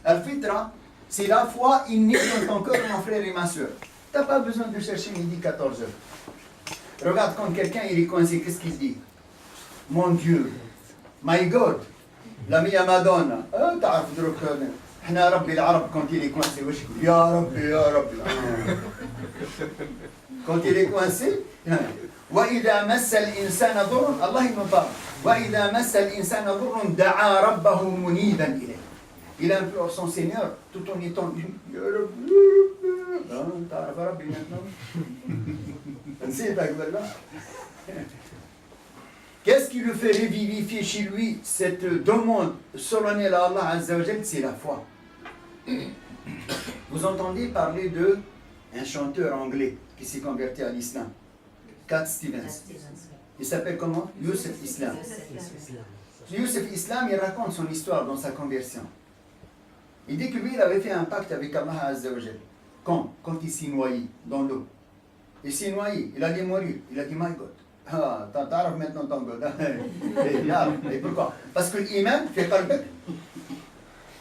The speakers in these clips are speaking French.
Al-Fitra, c'est la foi innée dans ton cœur, mon frère et ma soeur. Tu n'as pas besoin de chercher midi 14 heures. Regarde quand quelqu'un il est coincé, qu'est-ce qu'il dit? Mon Dieu, my God, l'ami à Madonna. تعرف دروك احنا ربي العرب quand il est coincé واش يقول يا ربي يا ربي. Quand il est coincé, وإذا مس الإنسان ضر الله ينطق وإذا مس الإنسان ضر دعا ربه منيبا إليه. Il implore son Seigneur tout en étant يا رب تعرف ربي maintenant. نسيتك بالله. Qu'est-ce qui le fait revivifier chez lui cette demande solennelle à Allah Azza wa Jal? C'est la foi. Vous entendez parler de un chanteur anglais qui s'est converti à l'islam, Cat Stevens. Il s'appelle comment? Youssef Islam. Youssef Islam, il raconte son histoire dans sa conversion. Il dit que lui, il avait fait un pacte avec Allah Azza wa Jal. Quand il s'est noyé dans l'eau. Il s'est noyé, il allait mourir. Il a dit, my God. Ah, t'arrives maintenant ton God. Et pourquoi? Parce que l'imam fait pas le bec.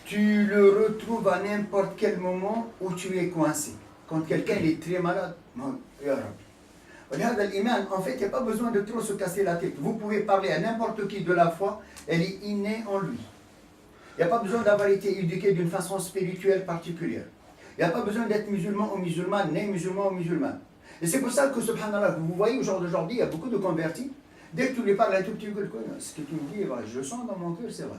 Tu le retrouves à n'importe quel moment où tu es coincé. Quand quelqu'un est très malade, l'imam, en fait, il n'y a pas besoin de trop se casser la tête. Vous pouvez parler à n'importe qui de la foi, elle est innée en lui. Il n'y a pas besoin d'avoir été éduqué d'une façon spirituelle particulière. Il n'y a pas besoin d'être musulman ou musulmane, né musulman ou musulmane. Et c'est pour ça que, subhanallah, vous voyez aujourd'hui, il y a beaucoup de convertis. Dès que tu lui parles un tout petit peu, ce que tu me dis est vrai, je sens dans mon cœur, c'est vrai.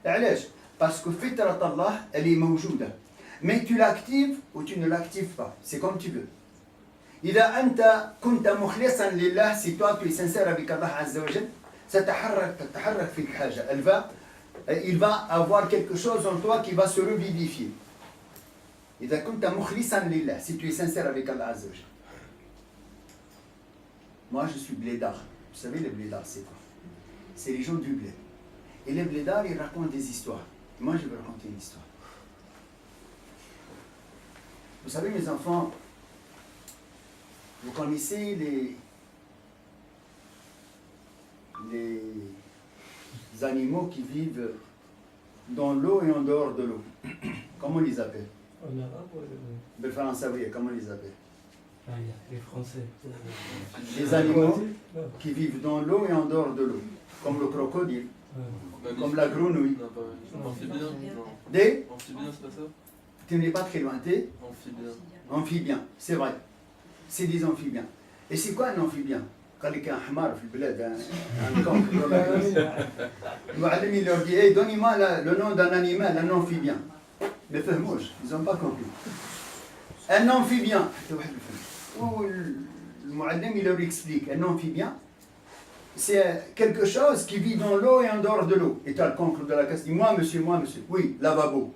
Et parce que fitrat Allah, elle est mawjouda. Mais tu l'actives ou tu ne l'actives pas. C'est comme tu veux. إذا أنت كنت مخلصا لله, si toi tu es sincère avec Allah Azza wa Jal, تتحرك فيك حاجة. Il va avoir quelque chose en toi qui va se revivifier. إذا كنت مخلصا لله, si tu es sincère avec Allah Azza wa Jal. Moi, je suis blédard. Vous savez, les blédards, c'est quoi? C'est les gens du blé. Et les blédards, ils racontent des histoires. Moi, je vais raconter une histoire. Vous savez, mes enfants, vous connaissez les animaux qui vivent dans l'eau et en dehors de l'eau. Comment on les appelle? En arabe ou Le français, oui, comment on les appelle? les Français. Les animaux qui vivent dans l'eau et en dehors de l'eau, comme le crocodile, comme la grenouille. Amphibien. Des Amphibien, c'est pas ça? Tu n'es pas très loin, t'es Amphibien. amphibien, c'est vrai. C'est des amphibiens. Et c'est quoi un amphibien? قال لك un حمار في البلاد, un cancre dans la classe. المعلم il leur dit, hey, donnez-moi le nom d'un animal, un amphibien. Mais فهموش, ils n'ont pas compris. Un amphibien. المعلم il leur explique, un amphibien, c'est quelque chose qui vit dans l'eau et en dehors de l'eau. Et tu as le cancre de la classe, dit, moi monsieur. Oui, lavabo.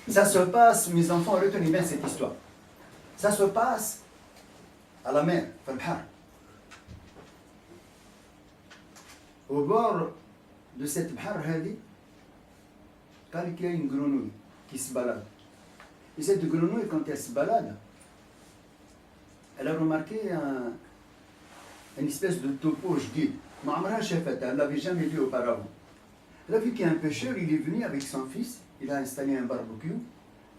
Ça se passe, mes enfants, retenez bien cette histoire. Ça se passe à la mer, au bord de cette bhar, il y a une grenouille qui se balade. Et cette grenouille, quand elle se balade, elle a remarqué une espèce de topo jadid. Elle ne l'avait jamais vu auparavant. Elle a vu qu'il y a un pêcheur, il est venu avec son fils, il a installé un barbecue,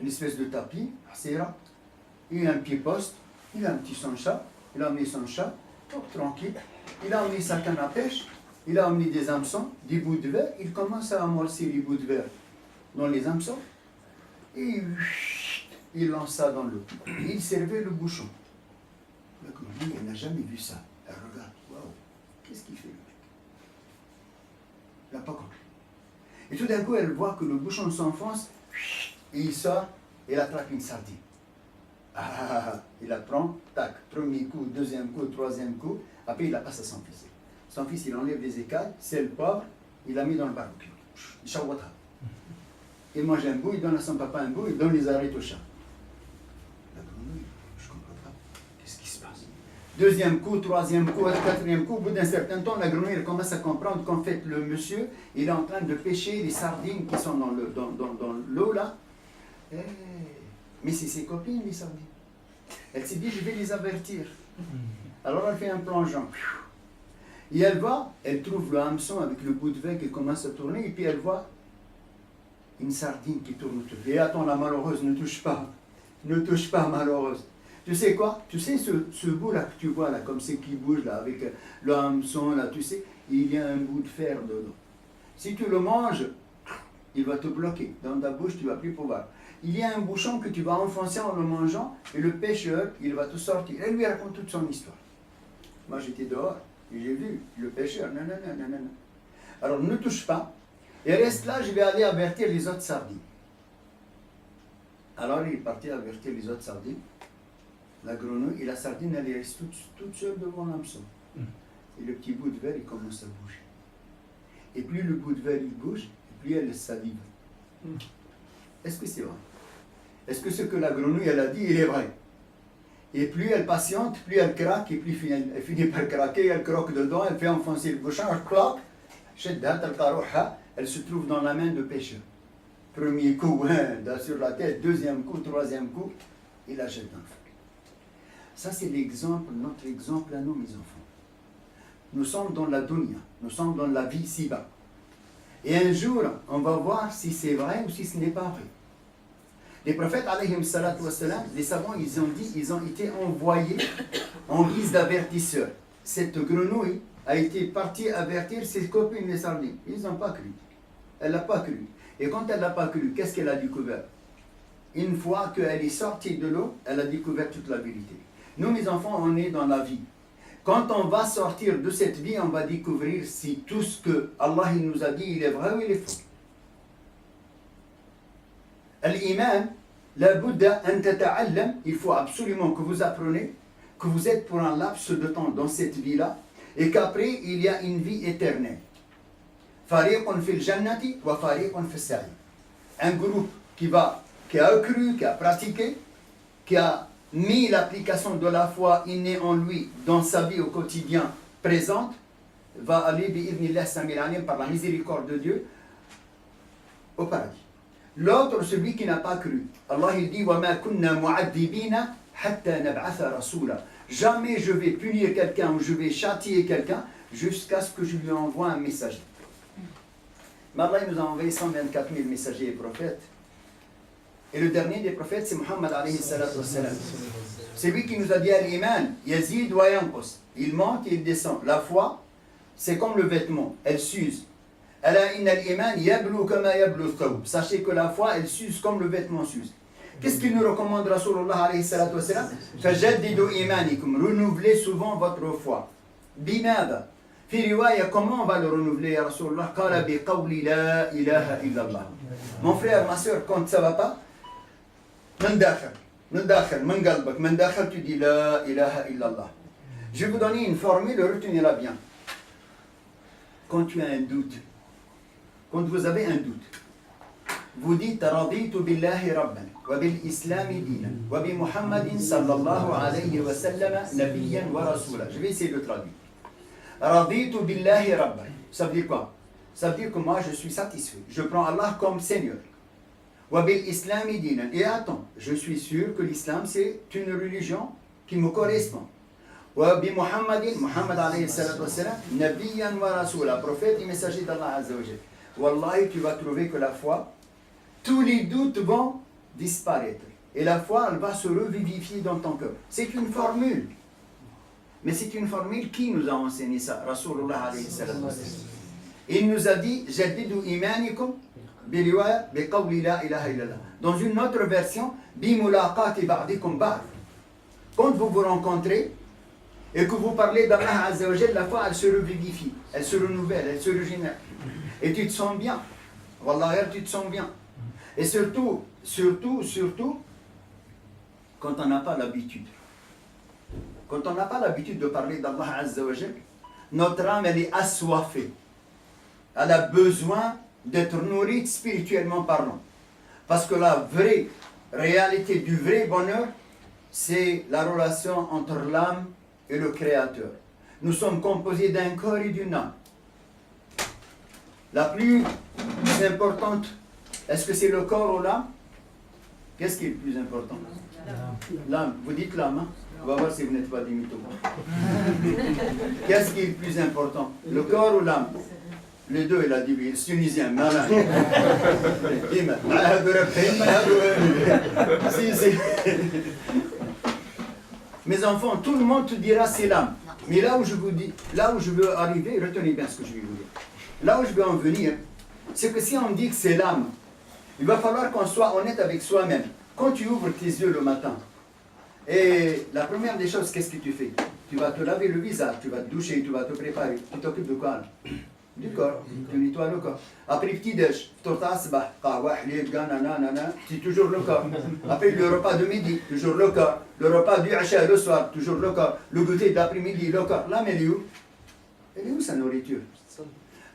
une espèce de tapis, il a un pied poste, il a un petit son chat, il a amené son chat, tranquille, il a amené sa canne à pêche, il a amené des hameçons, des bouts de verre, il commence à amorcer les bouts de verre dans les hameçons, et il lance ça dans l'eau. Il servait le bouchon. La grenouille, elle n'a jamais vu ça. Elle regarde, waouh, qu'est-ce qu'il fait le mec? Elle n'a pas compris. Et tout d'un coup, elle voit que le bouchon s'enfonce, et il sort, et il attrape une sardine. Il la prend, tac, premier coup, deuxième coup, troisième coup, après il la passe à son fils. Son fils, il enlève les écailles, c'est le pauvre, il l'a mis dans le barbecue. Il mange un bout, il donne à son papa un bout, il donne les arêtes au chat. La grenouille, je ne comprends pas, qu'est-ce qui se passe? Deuxième coup, troisième coup, quatrième coup, au bout d'un certain temps, la grenouille elle commence à comprendre qu'en fait, le monsieur, il est en train de pêcher les sardines qui sont dans l'eau là. Mais c'est ses copines, les sardines. Elle s'est dit, je vais les avertir. Alors elle fait un plongeon. Et elle va, elle trouve le hameçon avec le bout de verre qui commence à tourner, et puis elle voit une sardine qui tourne autour. Et attends, la malheureuse, ne touche pas. Ne touche pas, malheureuse. Tu sais quoi? Tu sais ce bout-là que tu vois, là, comme c'est qui bouge, là, avec le hameçon, là, tu sais, il y a un bout de fer dedans. Si tu le manges, il va te bloquer. Dans ta bouche, tu ne vas plus pouvoir. Il y a un bouchon que tu vas enfoncer en le mangeant, et le pêcheur, il va te sortir. Elle lui raconte toute son histoire. Moi, j'étais dehors, et j'ai vu le pêcheur. Non, non, non, non, non. Alors, ne touche pas. Et reste là, je vais aller avertir les autres sardines. Alors, il est parti avertir les autres sardines. La grenouille et la sardine, elle reste toute seule devant l'hameçon. Et le petit bout de verre, il commence à bouger. Et plus le bout de verre, il bouge, et plus elle salive. Est-ce que c'est vrai? Est-ce que ce que la grenouille, elle a dit, il est vrai? Et plus elle patiente, plus elle craque, et plus elle finit par craquer, elle croque dedans, elle fait enfoncer le bouchon, elle claque, elle se trouve dans la main de pêcheur. Premier coup, sur la tête, deuxième coup, troisième coup, il la jette dans le feu. Ça, c'est l'exemple, notre exemple à nous, mes enfants. Nous sommes dans la dunya, nous sommes dans la vie ici-bas. Et un jour, on va voir si c'est vrai ou si ce n'est pas vrai. Les prophètes, alayhim salatu wassalam, les savants, ils ont dit, ils ont été envoyés en guise d'avertisseurs. Cette grenouille a été partie avertir ses copines les sardines. Ils n'ont pas cru. Elle n'a pas cru. Et quand elle n'a pas cru, qu'est-ce qu'elle a découvert? Une fois qu'elle est sortie de l'eau, elle a découvert toute la vérité. Nous, mes enfants, on est dans la vie. Quand on va sortir de cette vie, on va découvrir si tout ce que Allah il nous a dit, il est vrai ou il est faux. L'iman, la Bouddha, il faut absolument que vous appreniez que vous êtes pour un laps de temps dans cette vie-là et qu'après, il y a une vie éternelle. Fariqun fil jannati wa fariqun fis sa'i. Un groupe qui a cru, qui a pratiqué, qui a mis l'application de la foi innée en lui dans sa vie au quotidien présente, va aller bi'idhnillah samil alim par la miséricorde de Dieu au paradis. L'autre, celui qui n'a pas cru. Allah il dit وَمَا كُنَّا مُعَذِّبِينَ حَتَّى نَبْعَثَ رَسُولًا. Jamais je vais punir quelqu'un ou je vais châtier quelqu'un jusqu'à ce que je lui envoie un messager. Mais Allah nous a envoyé 124 000 messagers et prophètes. Et le dernier des prophètes, c'est Muhammad alayhi salatu wassalam. C'est lui qui nous a dit al-iman, yazid wa yanqus. Il monte et il descend. La foi, c'est comme le vêtement, elle s'use. Ala inna al-iman yablu kama yablu al-thawb. Sachez que la foi, elle s'use comme le vêtement s'use. Qu'est-ce qu'il nous recommande Rasulullah alayhi salatu wassalam? Fajaddidu imanikum. Renouvelez souvent votre foi. Bimada. Fi riwaya, comment on va le renouveler, ya Rasulullah? Qala bi qawli la ilaha illallah. Mon frère, ma soeur, quand ça va pas, من داخل من قلبك من داخل tu dis la ilaha illallah. Je vais vous donner une formule, retenez-la bien. Quand tu as un doute, quand vous avez un doute, vous dites raditu billahi rabban wa bil islami dinan wa bi muhammadin sallallahu alayhi wa sallam nabiyyan wa rasula. Je vais essayer de traduire. Raditu billahi rabban. Ça veut dire quoi? Ça veut dire que moi je suis satisfait. Je prends Allah comme Seigneur. Et attends, je suis sûr que l'islam c'est une religion qui me correspond. Muhammad alayhi salatu wassalam, nabiyyan wa rasula, prophète et messager d'Allah azza wa jalla. Wallahi, tu vas trouver que la foi, tous les doutes vont disparaître. Et la foi, elle va se revivifier dans ton cœur. C'est une formule. Mais c'est une formule qui nous a enseigné ça? Rasulullah alayhi salatu wassalam. Il nous a dit, jaddidu imanikum. Dans une autre version, quand vous vous rencontrez et que vous parlez d'Allah Azza wa Jalla, la foi elle se revivifie, elle se renouvelle, elle se régénère. Et tu te sens bien. Wallah, tu te sens bien. Et surtout, quand on n'a pas l'habitude. Quand on n'a pas l'habitude de parler d'Allah Azza wa Jalla, notre âme elle est assoiffée. Elle a besoin d'être nourrie spirituellement parlant. Parce que la vraie réalité du vrai bonheur, c'est la relation entre l'âme et le Créateur. Nous sommes composés d'un corps et d'une âme. La plus importante, est-ce que c'est le corps ou l'âme? Qu'est-ce qui est le plus important? L'âme. Vous dites l'âme, hein? On va voir si vous n'êtes pas des mythos. Qu'est-ce qui est le plus important? Le corps ou l'âme? Les deux, il a dit, il est tunisien, malin. Mes enfants, tout le monde te dira c'est l'âme. Mais là où je vous dis, là où je veux arriver, retenez bien ce que je vais vous dire. Là où je veux en venir, c'est que si on dit que c'est l'âme, il va falloir qu'on soit honnête avec soi-même. Quand tu ouvres tes yeux le matin, et la première des choses, qu'est-ce que tu fais? Tu vas te laver le visage, tu vas te doucher, tu vas te préparer. Tu t'occupes de quoi? Du corps, tu nettoies le corps. Après petit-déj, c'est toujours le corps. Après le repas de midi, toujours le corps. Le repas du Acha le soir, toujours le corps. Le goûter d'après-midi, le corps. L'âme, elle est où? Elle est où sa nourriture?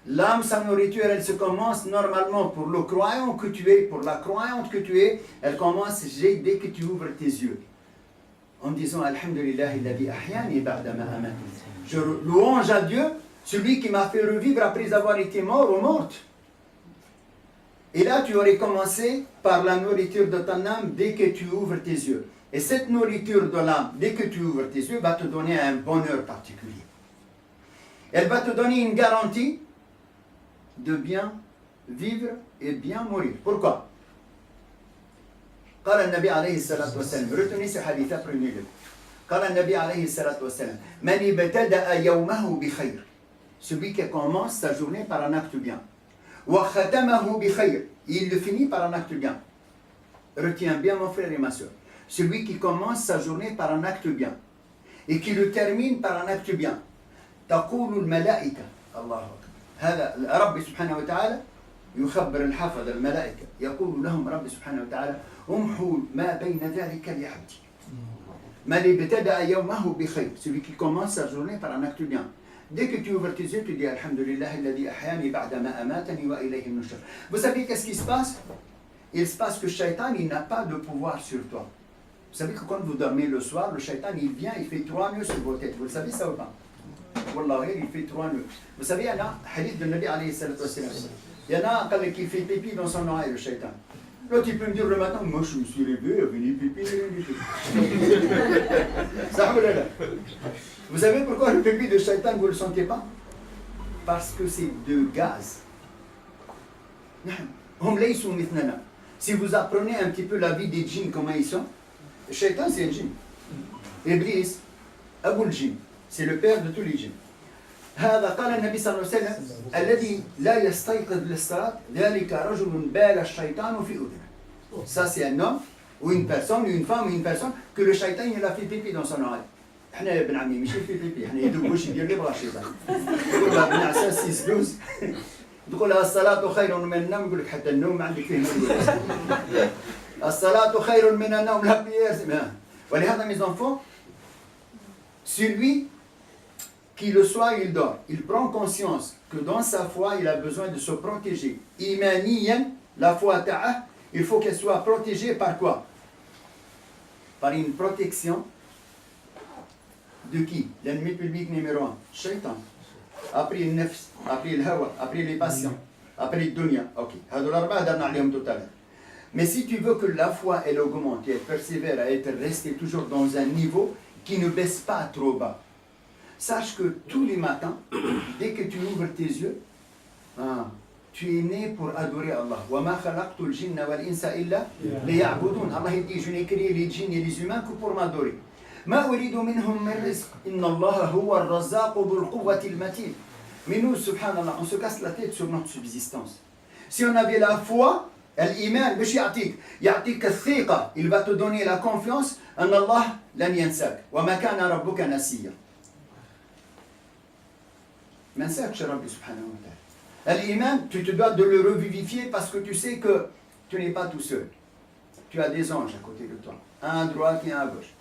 L'âme, sa nourriture, elle se commence normalement pour le croyant que tu es, pour la croyante que tu es, elle commence dès que tu ouvres tes yeux. En disant Alhamdulillah, alladhi ahyani ba'da ma amatani. Je louange à Dieu, celui qui m'a fait revivre après avoir été mort ou morte. Et là, tu aurais commencé par la nourriture de ton âme dès que tu ouvres tes yeux. Et cette nourriture de l'âme, dès que tu ouvres tes yeux, va te donner un bonheur particulier. Elle va te donner une garantie de bien vivre et bien mourir. Pourquoi? قال النبي عليه الصلاة والسلام, retenez ce hadith, prenez-le. قال النبي عليه الصلاة والسلام, من ابتدأ يومه بخير, celui qui commence sa journée par un acte bien. وختمه بخير, il le finit par un acte bien. Retiens bien mon frère et ma soeur. Celui qui commence sa journée par un acte bien et qui le termine par un acte bien. تقول الملائكة, الله أكبر. هذا رب سبحانه وتعالى يخبر الحفظ الملائكة, يقول لهم رب سبحانه وتعالى امحوا ما بين ذلك لعبدي. من ابتدأ يومه بخير, celui qui commence sa journée par un acte bien. Dès que tu ouvres tes yeux, tu dis Alhamdulillah alladhi ahyani ba'da ma amatani wa ilayhi an-nushur. Vous savez qu'est-ce qui se passe? Il se passe que le shaitan, il n'a pas de pouvoir sur toi. Vous savez que quand vous dormez le soir, le shaitan, il vient, il fait 3 nœuds sur vos têtes. Vous le savez ça ou pas? Wallah, il fait 3 nœuds. Vous savez, il y en a, hadith de Nabi alayhi salatu wa sallam. Il y en a qui fait pipi dans son oreille, le shaitan. L'autre, il peut me dire le matin, moi je me suis réveillé, il est venu pipi, ça vous là. Vous savez pourquoi le pipi de shaitan, vous ne le sentez pas? Parce que c'est de gaz. Si vous apprenez un petit peu la vie des djinns, comment ils sont, le shaitan c'est un djinn. Iblis, Abu al-Jinn, c'est le père de tous les djinns. هذا قال النبي صلى الله عليه وسلم الذي لا يستيقظ للصلاة ذلك رجل بال الشيطان في أذنه. Ça c'est un homme ou une personne ou une femme ou une personne que le shaitan il a fait pipi dans son oreille. احنا يا ابن عمي مش في بيبي, احنا يدوبوش يدير لي بغا الشيطان. يقول لها بن عساس سيسلوس تقول لها الصلاة خير من النوم, يقول لك حتى النوم ما عندك فيه نوم. الصلاة خير من النوم, لا prière. ولهذا mes enfants, celui qui le soir il dort, il prend conscience que dans sa foi il a besoin de se protéger. Imaniyan, la foi ta'a, il faut qu'elle soit protégée par quoi? Par une protection de qui? L'ennemi public numéro 1, Shaitan. Après le nefs, après le hawa, après les passions, après le dunya. Ok, mais si tu veux que la foi elle augmente et elle persévère à être restée toujours dans un niveau qui ne baisse pas trop bas, sache que tous les matins, dès que tu ouvres tes yeux, tu es né pour adorer Allah. وَمَا خَلَقْتُ الْجِنَّ وَالْإِنسَ إِلَّا لِيَعْبُدُونَ. Allah dit, je n'ai créé les djinns et les humains que pour m'adorer. مَا أُرِيدُ مِنْهُمْ مِنْ رِزْقٍ إِنَّ اللَّهَ هُوَ الرَّزَّاقُ ذُو الْقُوَّةِ الْمَتِينِ. Mais nous, subhanallah, on se casse la tête sur notre subsistance. Si on avait la foi, l'iman, يعطيك الثقة, il va te donner la confiance en Allah لن ينساك. وَمَا كَانَ رَبُّكَ نَسِيًّا. ما نساكش ربي سبحانه وتعالى. L'iman, tu te dois de le revivifier parce que tu sais que tu n'es pas tout seul. Tu as des anges à côté de toi, un à droite et un à gauche.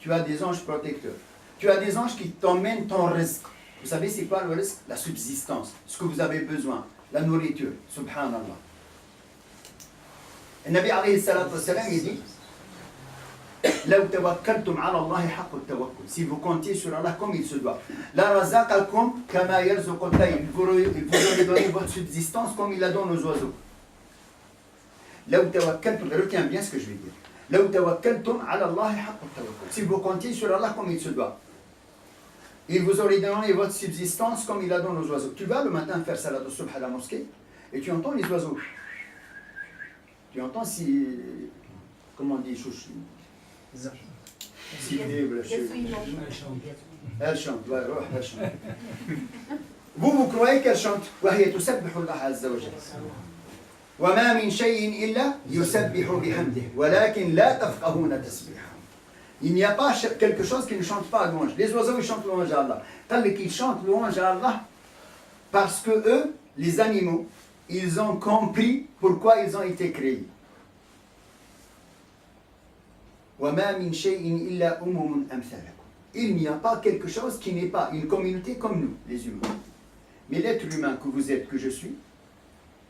Tu as des anges protecteurs. Tu as des anges qui t'emmènent ton rizq. Vous savez c'est quoi le rizq? La subsistance, ce que vous avez besoin, la nourriture. Subhanallah. Le Nabi alayhi salatu wa salam il dit لو توكلتم على الله حق التوكل, si vous comptiez sur Allah comme il se doit, لرزقكم كما يرزق الطير, il vous donner votre subsistance comme il la donne aux oiseaux. لو توكلتم, retiens bien ce que je vais dire, لو توكلتم على الله حق التوكل. Si vous comptiez sur Allah comme il se doit, il vous aurait donné votre subsistance comme il la donne aux oiseaux. Tu vas le matin faire salat au subh à la mosquée et tu entends les oiseaux. Tu entends si... Comment on dit chouchou? Elle chante, elle chante. Vous croyez qu'elle chante? وهي تسبح الله عز وجل. وما من شيء إلا يسبح بحمده ولكن لا تفقهون تسبيحه. Il n'y a pas quelque chose qui ne chante pas louange. Les oiseaux ils chantent louange à Allah. Tandis qu'ils chantent louange à Allah parce que eux, les animaux, ils ont compris pourquoi ils ont été créés. وما من شيء إلا أمثالكم. Il n'y a pas quelque chose qui n'est pas une communauté comme nous, les humains. Mais l'être humain que vous êtes, que je suis,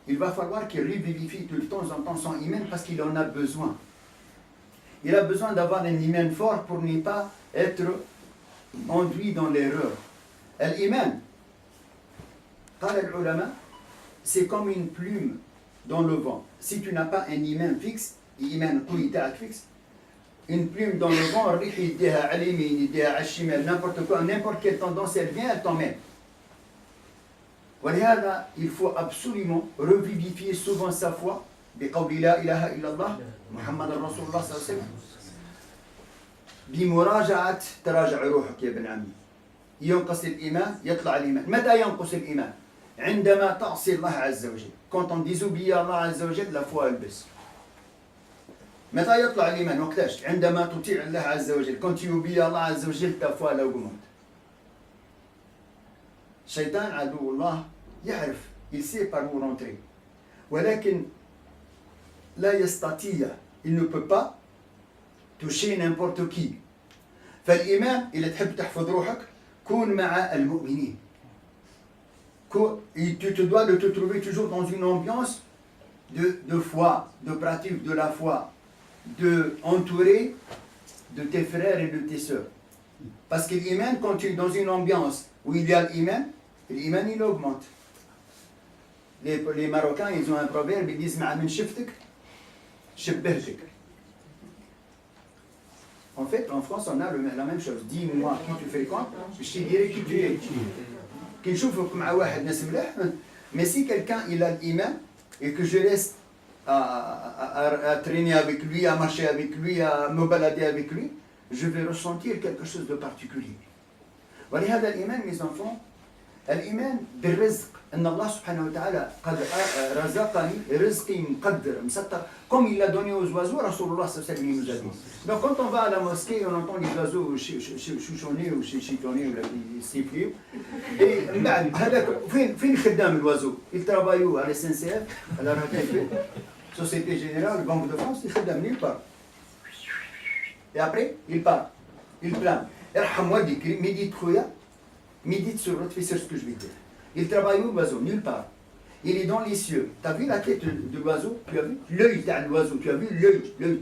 il va falloir qu'il revivifie de temps en temps son iman parce qu'il en a besoin. Il a besoin d'avoir un iman fort pour ne pas être enduit dans l'erreur. L'iman, c'est comme une plume dans le vent. Si tu n'as pas un iman fixe, fixe, une plume dans le vent, n'importe quoi, n'importe quelle tendance elle vient, elle t'emmène. ولهذا il faut absolument revivifier souvent sa foi بقول لا إله إلا الله محمد رسول الله صلى الله عليه وسلم بمراجعة تراجع روحك يا ابن عمي. ينقص الإيمان يطلع الإيمان. متى ينقص الإيمان؟ عندما تعصي الله عز وجل. Quand on désobéit à Allah عز وجل la foi elle baisse. متى يطلع الإيمان؟ وقتاش؟ عندما تطيع الله عز وجل. Quand tu obéis à Allah عز وجل ta foi elle augmente. الشيطان عدو الله يعرف il sait par où rentrer ولكن لا يستطيع il ne peut pas toucher n'importe qui. فالإيمان إذا تحب تحفظ روحك كون مع المؤمنين. Tu te dois de te trouver toujours dans une ambiance de foi, de pratique de la foi, de entouré de tes frères et de tes sœurs. Parce que l'iman, quand tu es dans une ambiance où il y a l'iman il augmente. Les Marocains, ils ont un proverbe, ils disent مع من شفتك شبهتك. En fait, en France, on a la même chose. Dis-moi qui tu fréquentes, je te dirai qui tu es. Qui نشوفك مع واحد ناس ملاح. Mais si quelqu'un il a l'iman et que je reste à traîner avec lui, à marcher avec lui, à me balader avec lui, je vais ressentir quelque chose de particulier. ولهذا الإيمان mes enfants, الإيمان بالرزق أن الله سبحانه وتعالى قد رزقني رزقي مقدر مسطر comme il l'a donné aux oiseaux. Rasulullah sallallahu alayhi wa sallam nous a dit. Donc quand on va à la mosquée on entend les oiseaux chouchonner ou chichonner ou siffler et هذاك فين خدام الوازو ils travaillent à la SNCF à la RATP Société Générale Banque de France ils خدام nulle part et après il part il plane ارحم والديك médite خويا médite sur ce que je vais dire. Il travaille où l'oiseau? Nulle part. Il est dans les cieux. Tu as vu la tête de l'oiseau? Tu as vu l'œil de l'oiseau? Tu as vu l'œil de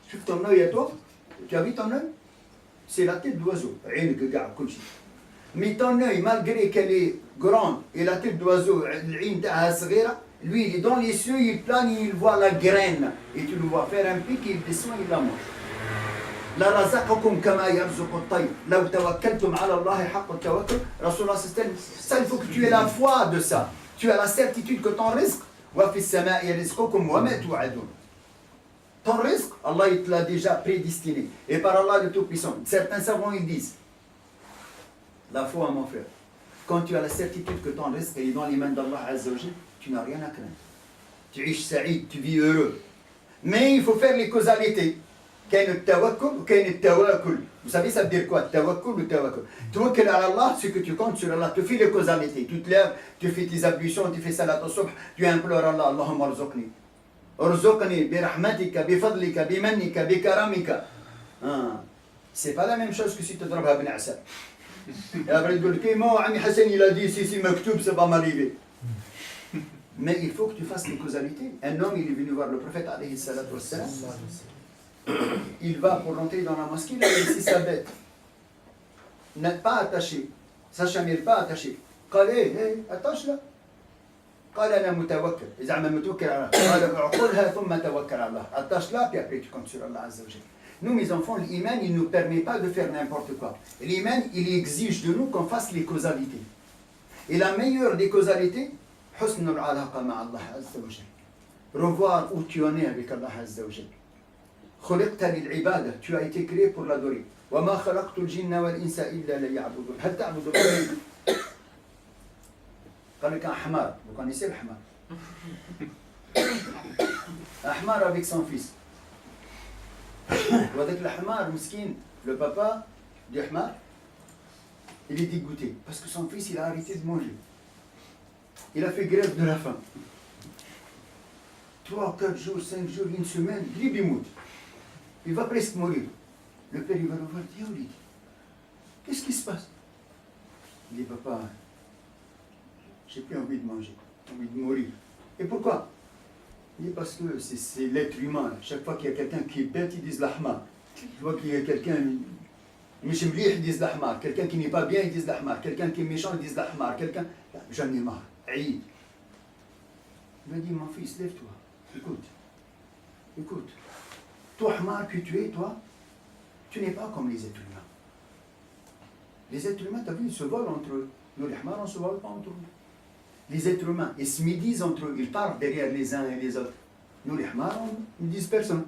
tu ton œil à toi? Tu as vu ton œil? C'est la tête de l'oiseau. Mais ton œil, malgré qu'elle est grande et la tête de l'oiseau, lui il est dans les cieux, il plane, il voit la graine. Et tu le vois faire un pic, il descend, il la mange. لرزقكم كما يرزق الطير لو توكلتم على الله حق التوكل. Rasulullah ça il faut que tu aies la foi de ça. Tu as la certitude que ton risque وفي السماء رزقكم وما توعدون. Ton risque, Allah il te l'a déjà prédestiné. Et par Allah le Tout-Puissant. Certains savants ils disent la foi mon frère. Quand tu as la certitude que ton risque est dans les mains d'Allah Azza wa Jal, tu n'as rien à craindre. Tu es saïd, tu vis heureux. Mais il faut faire les causalités. كاين التوكل وكاين التواكل. Vous savez ça veut dire quoi? التوكل والتواكل. توكل على Allah, c'est que tu comptes sur Allah. Tu fais les causalités. Tu te lèves, tu fais tes ablutions, tu fais salat au-subh, tu implores Allah. Allahumma arzuqni. Arzuqni birahmatika, bifadlika, bimannika, bikaramika. C'est pas la même chose que si tu تضربها بنعسة. Et après tu dis moi ami Hassan il a dit si maktoub ça va m'arriver. Mais il faut que tu fasses les causalités. Un homme il est venu voir le prophète alayhi salatu wassalam. Il va pour rentrer dans la mosquée, il a laissé sa bête. N'est pas attaché. Sa chamelle pas attachée. Calé, attache-la. قال أنا متوكل إذا عم متوكل على الله قال اعقلها ثم توكل على الله attache-la puis après tu comptes sur Allah Azza wa Jalla. Nous mes enfants l'iman il ne nous permet pas de faire n'importe quoi. L'iman il exige de nous qu'on fasse les causalités. Et la meilleure des causalités حسن العلاقة مع الله عز وجل. Revoir où tu en es avec Allah Azza wa Jalla. خلقت للعبادة, tu as été créé pour l'adorer. وما خلقت الجن والإنس إلا ليعبدون. هل تعبد الله؟ قال لك un حمار, vous connaissez le حمار? Un حمار avec son fils. وهذاك الحمار مسكين, le papa du حمار, il est dégoûté parce que son fils il a arrêté de manger. Il a fait grève de la faim. 3, 4 jours, 5 jours, une semaine, il bimout. Il va presque mourir. Le père il va le voir, il dit, Oulid, qu'est-ce qui se passe? Il dit, papa, j'ai plus envie de manger, j'ai envie de mourir. Et pourquoi? Il dit, parce que c'est l'être humain. Chaque fois qu'il y a quelqu'un qui est bête, ils disent l'ahma. Tu vois qu'il y a quelqu'un, ils disent l'ahma. Quelqu'un qui n'est pas bien, ils disent l'ahma. Quelqu'un qui est méchant, ils disent l'ahma. Quelqu'un, j'en ai marre. Aïe. Il m'a dit, mon fils, lève-toi. Écoute. Toi, ahmar que tu es, toi, tu n'es pas comme les êtres humains. Les êtres humains, tu as vu, ils se volent entre eux. Nous, les ahmars, on ne se vole pas entre eux. Les êtres humains, ils se médisent entre eux, ils parlent derrière les uns et les autres. Nous, les ahmars, on ne dit personne.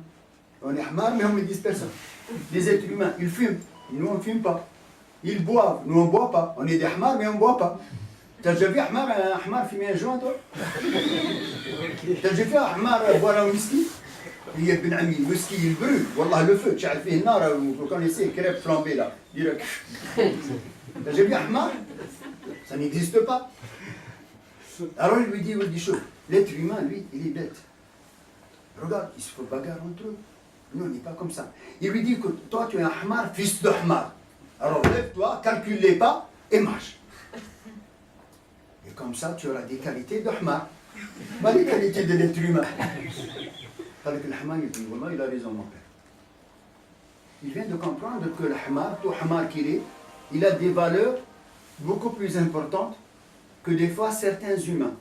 On est ahmar, mais on ne dit personne. Les êtres humains, ils fument. Nous, on ne fume pas. Ils boivent. Nous, on ne boit pas. On est des ahmars, mais on ne boit pas. T'as déjà vu un ahmar fumer un joint, toi? T'as déjà vu un ahmar boire un whisky? Il y a Ben Ami, le whisky, il brûle. Wallah, le feu, tu as fait une nara, vous connaissez, crêpe flambée là. Direct. T'as déjà vu un ahmar? Ça n'existe pas. Alors il lui dit chaud. L'être humain, lui, il est bête. Regarde, il se faut bagarre entre eux. Nous, on n'est pas comme ça. Il lui dit, écoute, toi, tu es un ahmar, fils de ahmar. Alors lève-toi, calcule les pas et marche. Et comme ça, tu auras des qualités de ahmar. Pas les qualités de l'être humain. Avec le ahmar, il dit, voilà, il a raison, mon père. Il vient de comprendre que l'ahmar, tout ahmar qu'il est, il a des valeurs beaucoup plus importantes que des fois certains humains.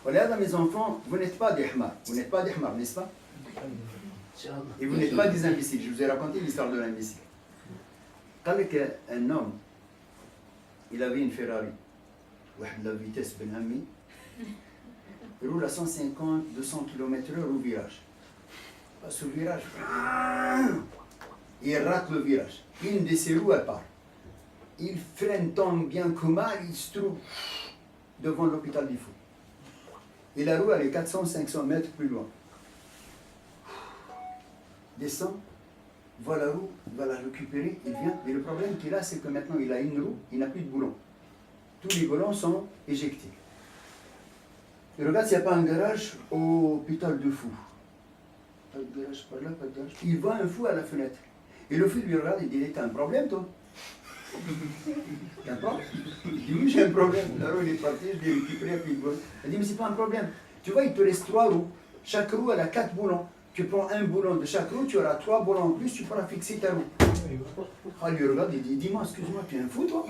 Voilà, mes enfants, vous n'êtes pas des ahmar. Vous n'êtes pas des ahmar, n'est-ce pas? Et vous n'êtes pas des imbéciles. Je vous ai raconté l'histoire de l'imbécile. Quand un homme, il avait une Ferrari, la vitesse Ben Ami, il roule à 150, 200 km/h au virage. Passe au virage, il rate le virage. Une de ses roues, elle part. Il freine tant bien que mal, il se trouve devant l'hôpital du Fou. Et la roue, elle est 400-500 mètres plus loin. Descend, voit la roue, il va la récupérer, il vient. Et le problème qu'il a, c'est que maintenant il a une roue, il n'a plus de boulons. Tous les boulons sont éjectés. Il regarde s'il n'y a pas un garage au hôpital de Fou. Pas de garage par là, pas de garage. Il voit un fou à la fenêtre. Et le fou lui regarde et dit, t'as un problème toi? T'as un problème? Il dit, oui, j'ai un problème. La roue, il est parti, je l'ai récupéré, puis il bosse. Il dit, mais c'est pas un problème. Tu vois, il te reste 3 roues. Chaque roue, elle a 4 boulons. Tu prends un boulon de chaque roue, tu auras 3 boulons en plus, tu pourras fixer ta roue. Ah, il lui regarde, il dit, dis-moi, excuse-moi, tu es un fou, toi?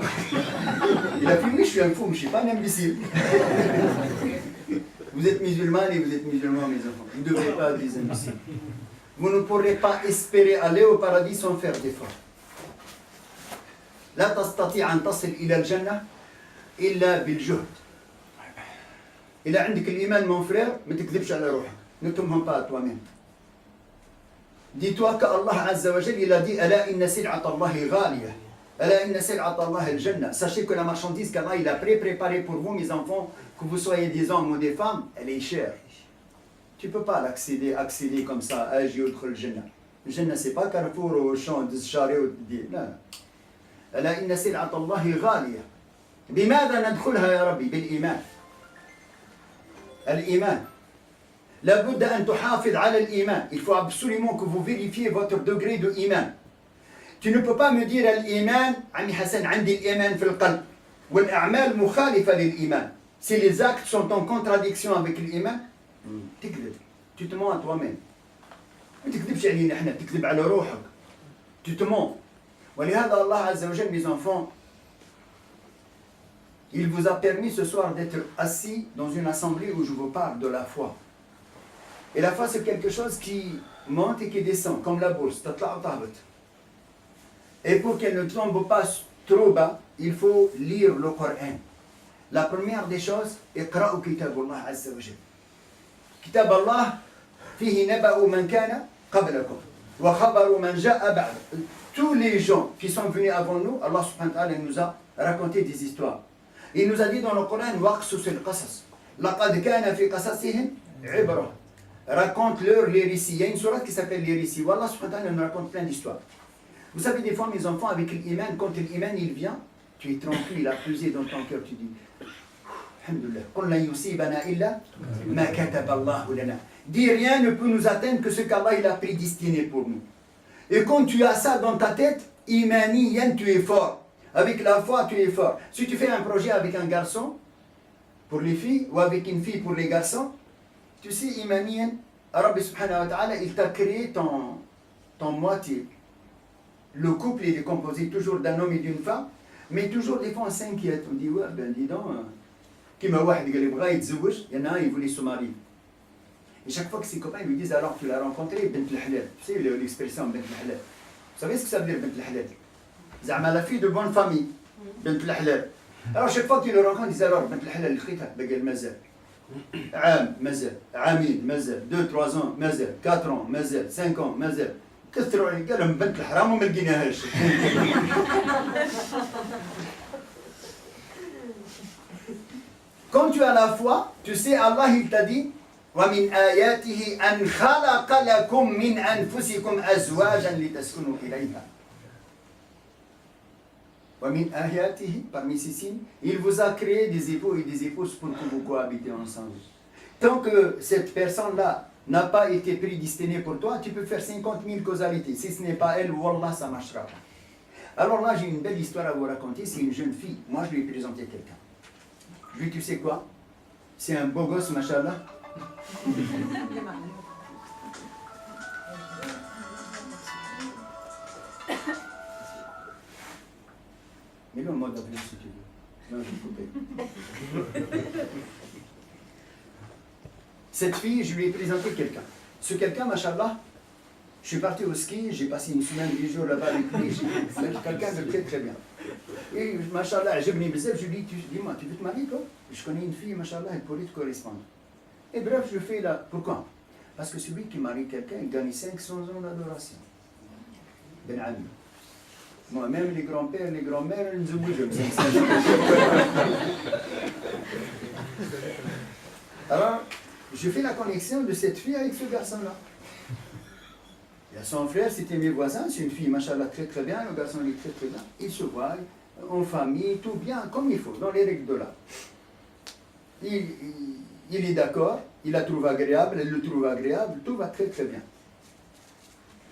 Il a dit, oui, je suis un fou, mais je ne suis pas un imbécile. Vous êtes musulmans et vous êtes musulmans, mes enfants. Vous ne devrez pas être des imbéciles. Vous ne pourrez pas espérer aller au paradis sans faire d'efforts. لا تستطيع أن تصل إلى الجنة إلا بالجهد. إذا عندك الإيمان mon frère, ما تكذبش على روحك. Ne te mens pas à toi-même. Dis-toi qu'Allah Azza wa Jal, il a dit ألا إن سلعة الله غالية. ألا إن سلعة الله الجنة. Sachez que la marchandise qu'Allah il a préparée pour vous, mes enfants, que vous soyez des hommes ou des femmes, elle est chère. Tu ne peux pas accéder comme ça à le Jannah. Le Jannah, ce n'est pas Carrefour au champ de charret ou de... Non. ألا إن سلعة الله غالية. بماذا ندخلها يا ربي؟ بالإيمان. الإيمان. لابد أن تحافظ على الإيمان. Il faut absolument que vous vérifiez votre degré de iman. Tu ne peux pas me dire الإيمان عمي حسن عندي الإيمان في القلب والأعمال مخالفة للإيمان. Si les actes sont en contradiction avec l'iman, تكذب. Tu te mens à toi-même. ما تكذبش علينا احنا، تكذب على روحك. Tu te mens. ولهذا الله عز وجل mes enfants il vous a permis ce soir d'être assis dans une assemblée où je vous parle de la foi. Et la foi, c'est quelque chose qui monte et qui descend, comme la bourse. Et pour qu'elle ne tombe pas trop bas, il faut lire le Coran. La première des choses, اقرأوا كتاب الله عز وجل. كتاب الله فيه نبأ من كان قبلكم وخبر من جاء بعد. Tous les gens qui sont venus avant nous, Allah subhanahu wa ta'ala nous a raconté des histoires. Il nous a dit dans le Coran, وَقْصُصِ الْقَصَصِ لَقَدْ كَانَ فِي قَصَصِهِمْ عِبْرَةٌ. Raconte-leur les récits. Il y a une sourate qui s'appelle les récits. Allah subhanahu wa ta'ala nous raconte plein d'histoires. Vous savez, des fois, mes enfants, avec l'iman, quand l'iman il vient, tu es tranquille, il a pesé dans ton cœur, tu dis, Alhamdulillah, قُلْ لَنْ يُصِيبَنَا إِلَّا مَا كَتَبَ اللَّهُ لَنَا. Dis, rien ne peut nous atteindre que ce qu'Allah il a prédestiné pour nous. Et quand tu as ça dans ta tête, imaniyan, tu es fort. Avec la foi, tu es fort. Si tu fais un projet avec un garçon, pour les filles, ou avec une fille pour les garçons, tu sais, imaniyan, Rabbi subhanahu wa ta'ala, il t'a créé ton moitié. Le couple, il est composé toujours d'un homme et d'une femme, mais toujours des fois on s'inquiète. On dit, ouais, ben dis donc, كيما واحد قال يبغى يتزوج, il y en a un, il voulait se marier. Et chaque fois que ses copains lui disent, alors tu l'as rencontré, bint al-halal. Tu sais l'expression bint al-halal. Vous savez ce que ça veut dire bint al-halal? زعما la fille de bonne famille, bint al-halal. Alors chaque fois qu'il le rencontre, il dit, alors bint al-halal, لقيتها, قال مازال. عام مازال, عامين مازال, 2-3 ans مازال, 4 ans مازال, 5 ans مازال. كثروا قال لهم بنت الحرام وما لقيناهاش. Quand tu as la foi, tu sais, Allah il t'a dit وَمِنْ آيَاتِهِ أَنْ خَلَقَ لَكُمْ مِنْ أَنفُسِكُمْ أَزْوَاجًا لِتَسْكُنُوا إِلَيْهَا. وَمِنْ آيَاتِهِ, parmi ces signes, il vous a créé des époux et des épouses pour que vous cohabitez ensemble. Tant que cette personne-là n'a pas été prédestinée pour toi, tu peux faire 50 000 causalités. Si ce n'est pas elle, Wallah, ça ne marchera pas. Alors là, j'ai une belle histoire à vous raconter. C'est une jeune fille. Moi, je lui ai présenté quelqu'un. Je lui ai dit, tu sais quoi? C'est un beau gosse, machallah. Mets-le en mode appelé si tu veux. Non, je vais couper. Cette fille, je lui ai présenté quelqu'un. Ce quelqu'un, machallah, je suis parti au ski, j'ai passé une semaine, 10 jours là-bas avec lui, c'est quelqu'un de très très bien. Et machallah, je lui dis, dis-moi, tu veux te marier toi? Je connais une fille, machallah, elle pourrait te correspondre. Et bref, je fais là. Pourquoi? Parce que celui qui marie quelqu'un, il gagne 500 ans d'adoration. Ben Ami. Moi-même, les grands-pères, les grands-mères, ils nous oublient. Alors, je fais la connexion de cette fille avec ce garçon-là. Il y a son frère, c'était mes voisins, c'est une fille, machallah, très très bien, le garçon il est très très bien. Ils se voient, en famille, tout bien, comme il faut, dans les règles de l'art. Il est d'accord, il la trouve agréable, elle le trouve agréable, tout va très très bien.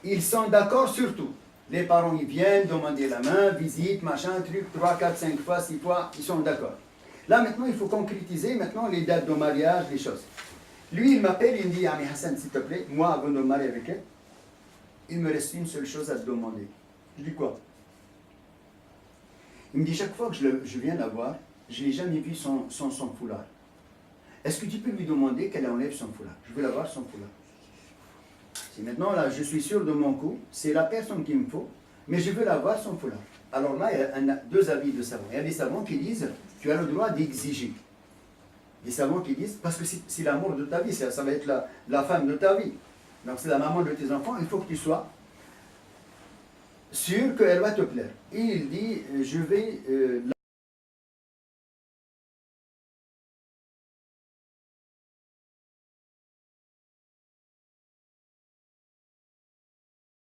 Ils sont d'accord sur tout. Les parents ils viennent demander la main, visite, machin, truc, 3, 4, 5 fois, 6 fois, ils sont d'accord. Là maintenant il faut concrétiser maintenant les dates de mariage, les choses. Lui il m'appelle, il me dit, Ami Hassan s'il te plaît, moi avant de me marier avec elle, il me reste une seule chose à te demander. Je dis quoi? Il me dit, chaque fois que je viens la voir, je n'ai jamais vu son foulard. Est-ce que tu peux lui demander qu'elle enlève son foulard? Je veux la voir son foulard. Si maintenant, là, je suis sûr de mon coup, c'est la personne qu'il me faut, mais je veux la voir son foulard. Alors là, il y a deux avis de savants. Il y a des savants qui disent, tu as le droit d'exiger. Des savants qui disent, parce que c'est l'amour de ta vie, ça va être la femme de ta vie. Donc c'est la maman de tes enfants, il faut que tu sois sûr qu'elle va te plaire. Et il dit, je vais